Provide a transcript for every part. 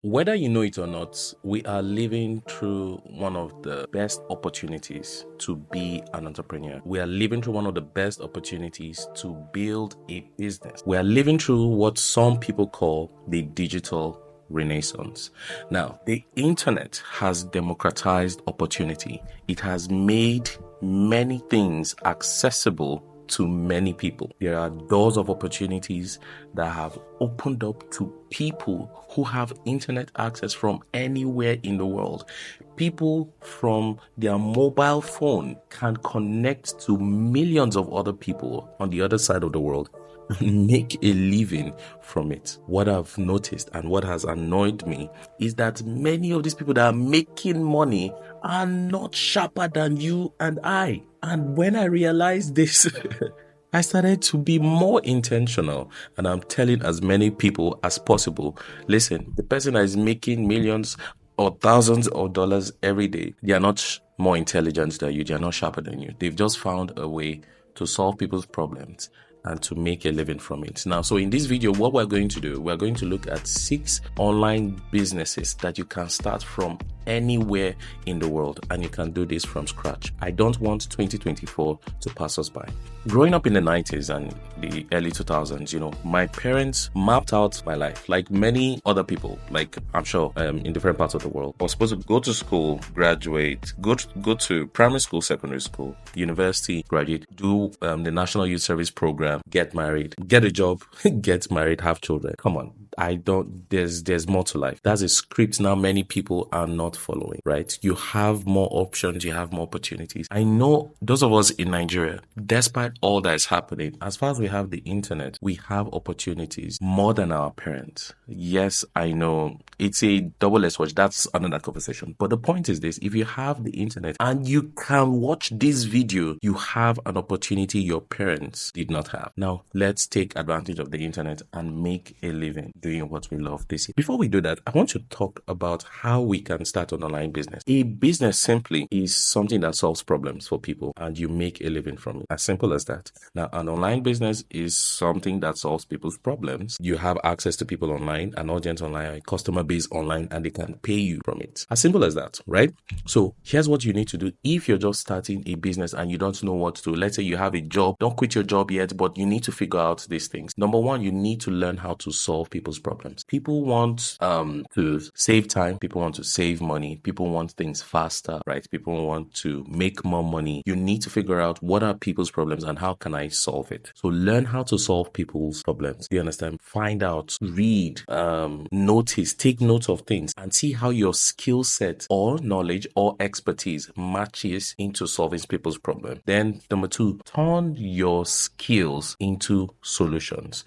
Whether you know it or not, we are living through one of the best opportunities to be an entrepreneur. We are living through one of the best opportunities to build a business. We are living through what some people call the digital renaissance. Now, the internet has democratized opportunity. It has made many things accessible to many people. There are doors of opportunities that have opened up to people who have internet access from anywhere in the world. People from their mobile phone can connect to millions of other people on the other side of the world and make a living from it. What I've noticed and what has annoyed me is that many of these people that are making money are not sharper than you and I. And when I realized this, I started to be more intentional, and I'm telling as many people as possible, listen, the person that is making millions or thousands of dollars every day, they are not more intelligent than you. They are not sharper than you. They've just found a way to solve people's problems and to make a living from it. Now, so in this video, what we're going to do, we're going to look at 6 online businesses that you can start from anywhere in the world, and you can do this from scratch. I don't want 2024 to pass us by. Growing up in the 90s and the early 2000s, my parents mapped out my life like many other people, like I'm sure in different parts of the world. I was supposed to go to school, graduate, go to primary school, secondary school, university, graduate, do the National Youth Service Program, get married, get a job, get married, have children. Come on. There's more to life. That's a script now many people are not following, right? You have more options, you have more opportunities. I know those of us in Nigeria, despite all that is happening, as far as we have the internet, we have opportunities more than our parents. Yes, I know it's a double-edged sword. That's another conversation. But the point is this: if you have the internet and you can watch this video, you have an opportunity your parents did not have. Now, let's take advantage of the internet and make a living doing what we love this year. Before we do that, I want to talk about how we can start an online business. A business simply is something that solves problems for people and you make a living from it. As simple as that. Now, an online business is something that solves people's problems. You have access to people online, an audience online, a customer base online, and they can pay you from it. As simple as that, right? So here's what you need to do. If you're just starting a business and you don't know what to do, let's say you have a job, don't quit your job yet, but you need to figure out these things. Number one, you need to learn how to solve people's problems. People want to save time. People want to save money. People want things faster, right? People want to make more money. You need to figure out what are people's problems and how can I solve it. So learn how to solve people's problems. Do you understand? Find out, read, notice, take notes of things and see how your skill set or knowledge or expertise matches into solving people's problems. Then number 2, turn your skills into solutions.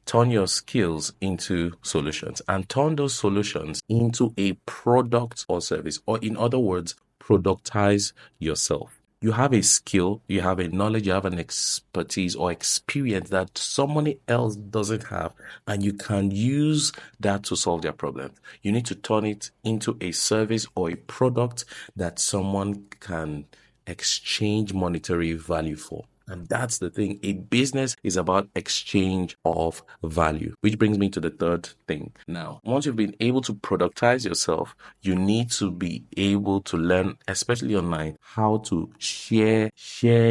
Turn your skills into solutions and turn those solutions into a product or service, or in other words, productize yourself. You have a skill, you have a knowledge, you have an expertise or experience that somebody else doesn't have, and you can use that to solve their problem. You need to turn it into a service or a product that someone can exchange monetary value for. And that's the thing. A business is about exchange of value, which brings me to the third thing. Now, once you've been able to productize yourself, you need to be able to learn, especially online, how to share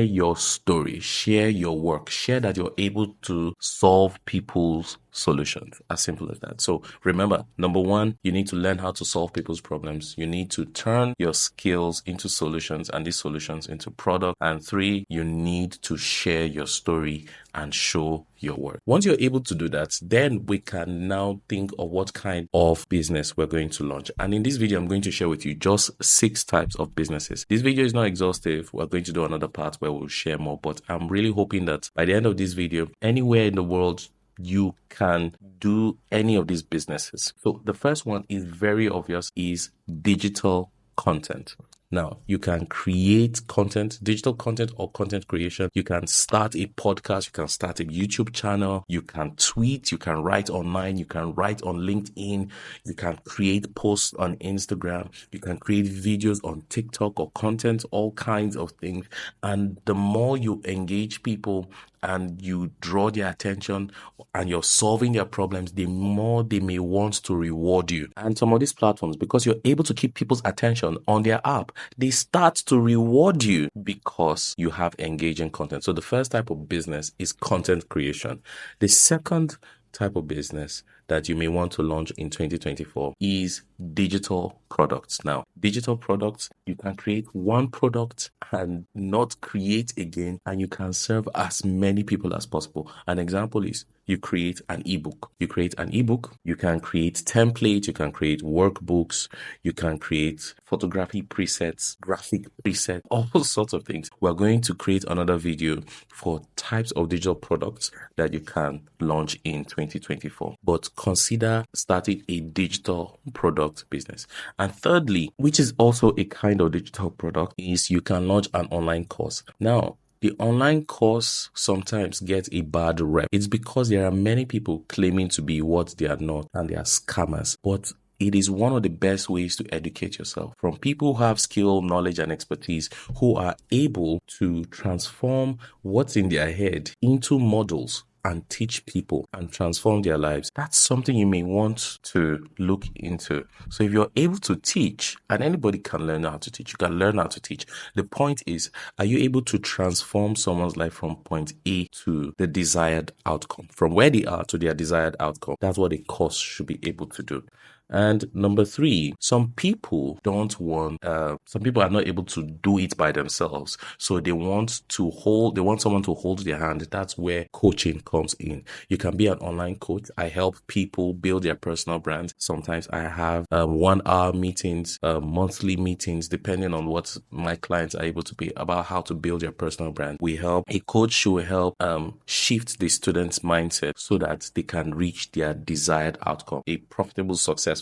your story, share your work, share that you're able to solve people's solutions. As simple as that. So remember, number 1, you need to learn how to solve people's problems. You need to turn your skills into solutions and these solutions into product. And 3, you need to share your story and show your work. Once you're able to do that, then we can now think of what kind of business we're going to launch. And in this video, I'm going to share with you just 6 types of businesses. This video is not exhaustive. We're going to do another part where we'll share more, but I'm really hoping that by the end of this video, anywhere in the world, you can do any of these businesses. So the first one is very obvious, is digital content. Now, you can create content, digital content or content creation. You can start a podcast. You can start a YouTube channel. You can tweet. You can write online. You can write on LinkedIn. You can create posts on Instagram. You can create videos on TikTok or content, all kinds of things. And the more you engage people and you draw their attention and you're solving their problems, the more they may want to reward you. And some of these platforms, because you're able to keep people's attention on their app, they start to reward you because you have engaging content. So the first type of business is content creation. The second type of business that you may want to launch in 2024 is digital products. Now, digital products, you can create one product and not create again, and you can serve as many people as possible. An example is you create an ebook. You create an ebook, you can create templates, you can create workbooks, you can create photography presets, graphic presets, all sorts of things. We're going to create another video for types of digital products that you can launch in 2024. But consider starting a digital product business. And thirdly, which is also a kind of digital product, is you can launch an online course. Now, the online course sometimes gets a bad rep. It's because there are many people claiming to be what they are not, and they are scammers. But it is one of the best ways to educate yourself from people who have skill, knowledge, and expertise, who are able to transform what's in their head into models and teach people and transform their lives. That's something you may want to look into. So if you're able to teach, and anybody can learn how to teach, you can learn how to teach. The point is, are you able to transform someone's life from point A to the desired outcome, from where they are to their desired outcome? That's what a course should be able to do. And number three, some people are not able to do it by themselves. So they want someone to hold their hand. That's where coaching comes in. You can be an online coach. I help people build their personal brand. Sometimes I have 1 hour meetings, monthly meetings, depending on what my clients are able to be, about how to build their personal brand. A coach will help shift the student's mindset so that they can reach their desired outcome, a profitable, successful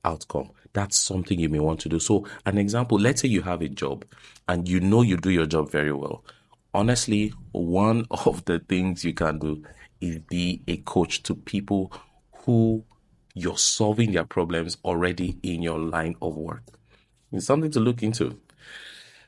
outcome. That's something you may want to do. So an example, let's say you have a job and you know you do your job very well. Honestly, one of the things you can do is be a coach to people who you're solving their problems already in your line of work. It's something to look into.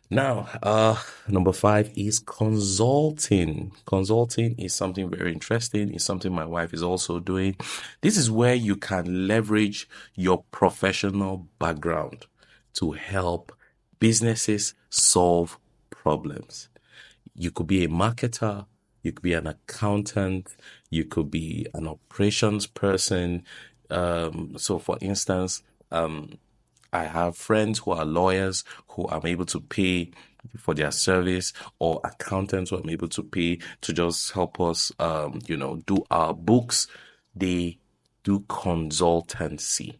Now, number 5 is consulting. Consulting is something very interesting. It's something my wife is also doing. This is where you can leverage your professional background to help businesses solve problems. You could be a marketer, you could be an accountant, you could be an operations person. So for instance, I have friends who are lawyers who I'm able to pay for their service, or accountants who I'm able to pay to just help us, do our books. They do consultancy.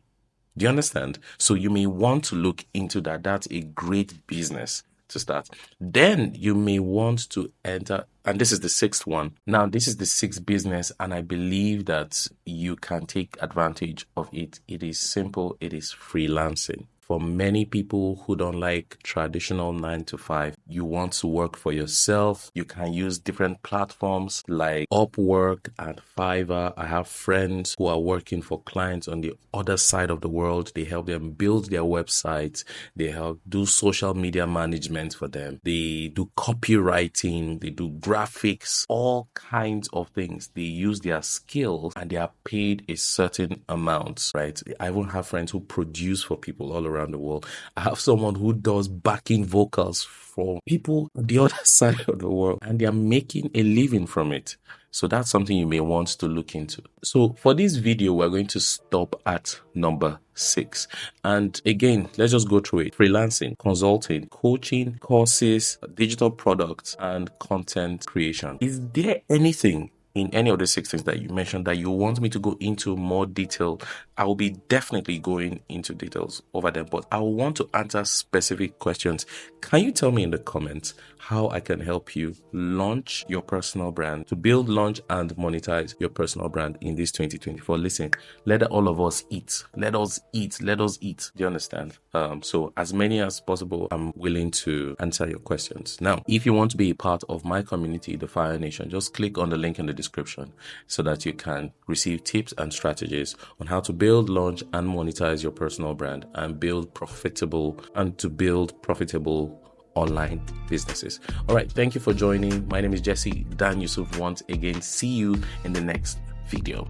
Do you understand? So you may want to look into that. That's a great business to start. Then you may want to enter, and this is the 6th one. Now, this is the 6th business, and I believe that you can take advantage of it. It is simple. It is freelancing. For many people who don't like traditional 9 to 5, you want to work for yourself. You can use different platforms like Upwork and Fiverr. I have friends who are working for clients on the other side of the world. They help them build their websites. They help do social media management for them. They do copywriting. They do graphics, all kinds of things. They use their skills and they are paid a certain amount, right? I even have friends who produce for people all around the world. I have someone who does backing vocals for people on the other side of the world, and they are making a living from it. So that's something you may want to look into. So for this video, we're going to stop at number 6. And again, let's just go through it. Freelancing, consulting, coaching, courses, digital products, and content creation. Is there anything in any of the 6 things that you mentioned that you want me to go into more detail? I will be definitely going into details over them, but I want to answer specific questions. Can you tell me in the comments how I can help you launch your personal brand, to build, launch, and monetize your personal brand in this 2024? Listen, let all of us eat. Let us eat. Let us eat. Do you understand? So as many as possible, I'm willing to answer your questions. Now, if you want to be a part of my community, the Fire Nation, just click on the link in the description so that you can receive tips and strategies on how to build, launch, and monetize your personal brand and build profitable online businesses. All right, thank you for joining. My name is Jesse Dan-Yusuf once again. See you in the next video.